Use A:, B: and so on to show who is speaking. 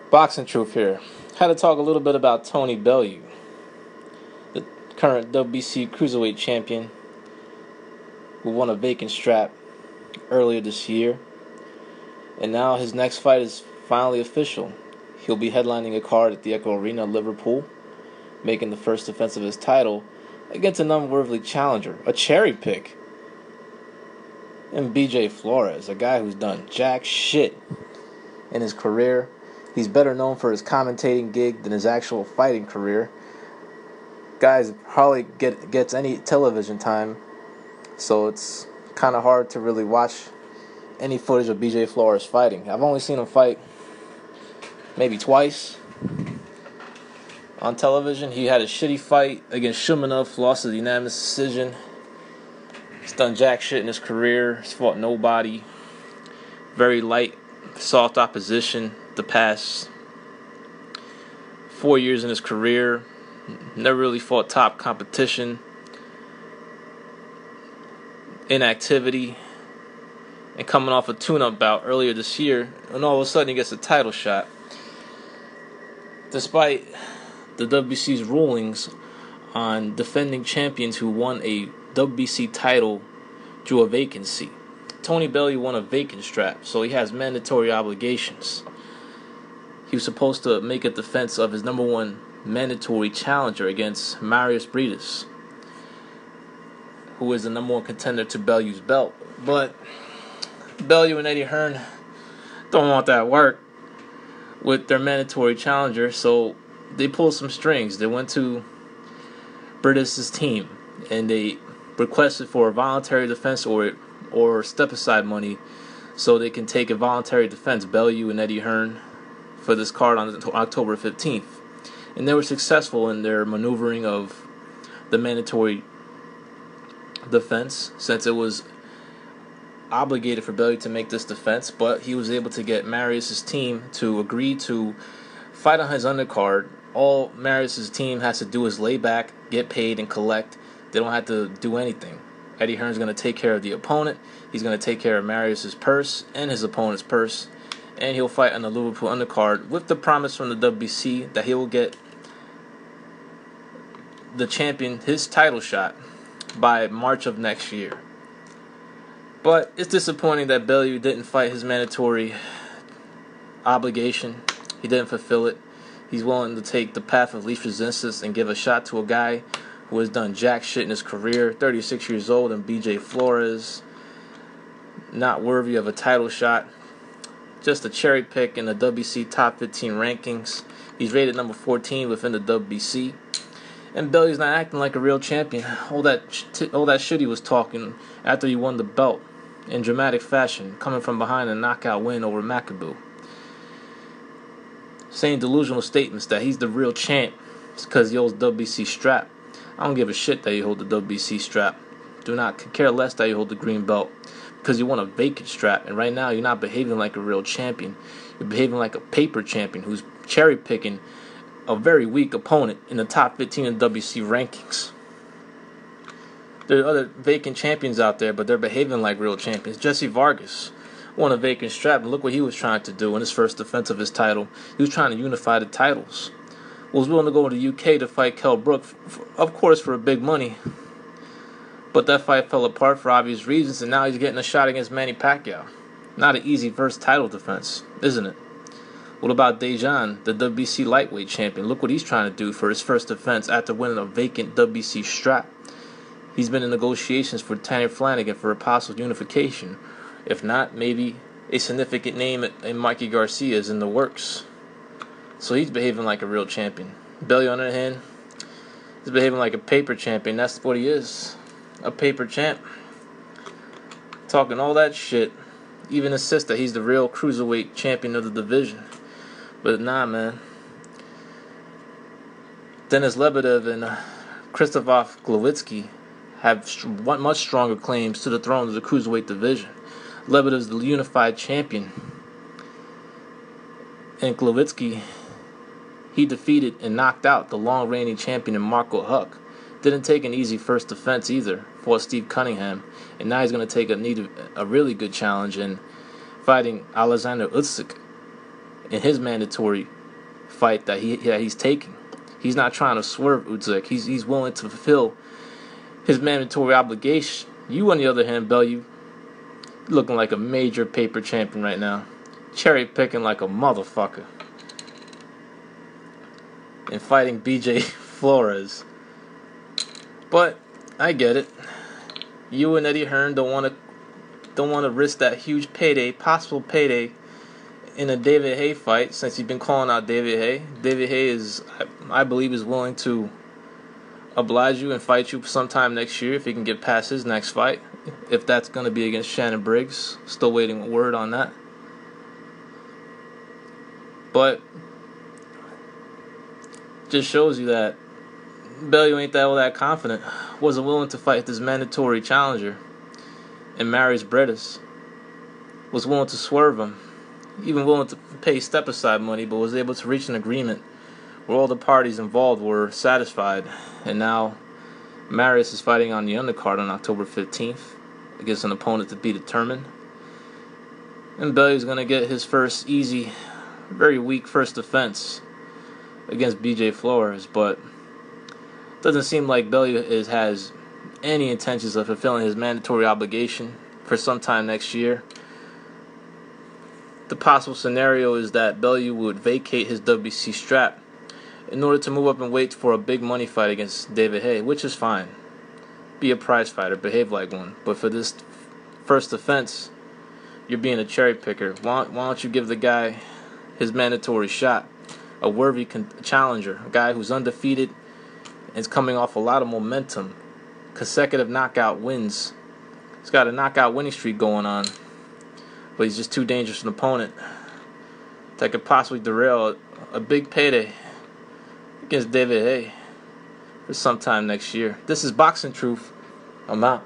A: Boxing Truth here. Had to talk a little bit about Tony Bellew, the current WBC Cruiserweight champion, who won a vacant strap earlier this year. And now his next fight is finally official. He'll be headlining a card at the Echo Arena, Liverpool, making the first defense of his title against an unworthy challenger, a cherry pick, and BJ Flores, a guy who's done jack shit in his career. He's better known for his commentating gig than his actual fighting career. Guys hardly gets any television time, so it's kind of hard to really watch any footage of BJ Flores fighting. I've only seen him fight maybe twice on television. He had a shitty fight against Shumanov, lost to the unanimous decision. He's done jack shit in his career. He's fought nobody. Very light, soft opposition the past 4 years in his career. Never really fought top competition. Inactivity. And coming off a tune-up bout earlier this year, and all of a sudden he gets a title shot. Despite the WBC's rulings on defending champions who won a WBC title through a vacancy. Tony Bellew won a vacant strap, so he has mandatory obligations. He was supposed to make a defense of his number one mandatory challenger against Marius Briedis, who is the number one contender to Bellew's belt. But Bellew and Eddie Hearn don't want that work with their mandatory challenger, so they pulled some strings. They went to Briedis' team and they requested for a voluntary defense or step-aside money so they can take a voluntary defense, Bellew and Eddie Hearn, for this card on October 15th. And they were successful in their maneuvering of the mandatory defense, since it was obligated for Bellew to make this defense, but he was able to get Marius' team to agree to fight on his undercard. All Marius' team has to do is lay back, get paid, and collect. They don't have to do anything. Eddie Hearn's going to take care of the opponent. He's going to take care of Marius' purse and his opponent's purse. And he'll fight on the Liverpool undercard with the promise from the WBC that he will get the champion his title shot by March of next year. But it's disappointing that Bellew didn't fight his mandatory obligation. He didn't fulfill it. He's willing to take the path of least resistance and give a shot to a guy who has done jack shit in his career, 36 years old, and BJ Flores, not worthy of a title shot. Just a cherry pick in the WBC top 15 rankings. He's rated number 14 within the WBC. And Bellew's not acting like a real champion. All that shit he was talking after he won the belt in dramatic fashion, coming from behind a knockout win over Maccabu. Saying delusional statements that he's the real champ because he holds the WBC strap. I don't give a shit that you hold the WBC strap. Do not care less that you hold the green belt, because you want a vacant strap, and right now you're not behaving like a real champion. You're behaving like a paper champion who's cherry-picking a very weak opponent in the top 15 in WBC rankings. There are other vacant champions out there, but they're behaving like real champions. Jesse Vargas won a vacant strap, and look what he was trying to do in his first defense of his title. He was trying to unify the titles. Was willing to go to the UK to fight Kell Brook, of course for a big money. But that fight fell apart for obvious reasons, and now he's getting a shot against Manny Pacquiao. Not an easy first title defense, isn't it? What about Dejan, the WBC lightweight champion? Look what he's trying to do for his first defense after winning a vacant WBC strap. He's been in negotiations for Tanner Flanagan for a possible unification. If not, maybe a significant name in Mikey Garcia is in the works. So he's behaving like a real champion. Bellew, on the other hand, is behaving like a paper champion. That's what he is. A paper champ. Talking all that shit. Even insists that he's the real cruiserweight champion of the division. But nah, man. Denis Lebedev and Krzysztof Glowicki have much stronger claims to the throne of the cruiserweight division. Lebedev's the unified champion. And Glowicki, he defeated and knocked out the long-reigning champion in Marco Huck. Didn't take an easy first defense either. Fought Steve Cunningham. And now he's going to take a really good challenge in fighting Alexander Usyk in his mandatory fight that he's taking. He's not trying to swerve Usyk. He's willing to fulfill his mandatory obligation. You, on the other hand, Bellew, looking like a major paper champion right now. Cherry picking like a motherfucker. And fighting BJ Flores. But I get it. You and Eddie Hearn don't want to risk that huge payday, possible payday, in a David Haye fight, since you've been calling out David Haye. David Haye I believe, is willing to oblige you and fight you sometime next year if he can get past his next fight. If that's going to be against Shannon Briggs. Still waiting word on that. But just shows you that Bellew ain't all that confident. Wasn't willing to fight this mandatory challenger. And Marius Bredis was willing to swerve him. Even willing to pay step-aside money, but was able to reach an agreement where all the parties involved were satisfied. And now Marius is fighting on the undercard on October 15th against an opponent to be determined. And Bellew's going to get his first easy, very weak first defense against BJ Flores, but it doesn't seem like Bellew has any intentions of fulfilling his mandatory obligation for sometime next year. The possible scenario is that Bellew would vacate his WBC strap in order to move up and wait for a big money fight against David Haye, which is fine. Be a prize fighter, behave like one. But for this first defense, you're being a cherry picker. Why don't you give the guy his mandatory shot? A worthy challenger, a guy who's undefeated and is coming off a lot of momentum, consecutive knockout wins. He's got a knockout winning streak going on. But he's just too dangerous an opponent that could possibly derail a big payday against David Haye for sometime next year. This is Boxing Truth. I'm out.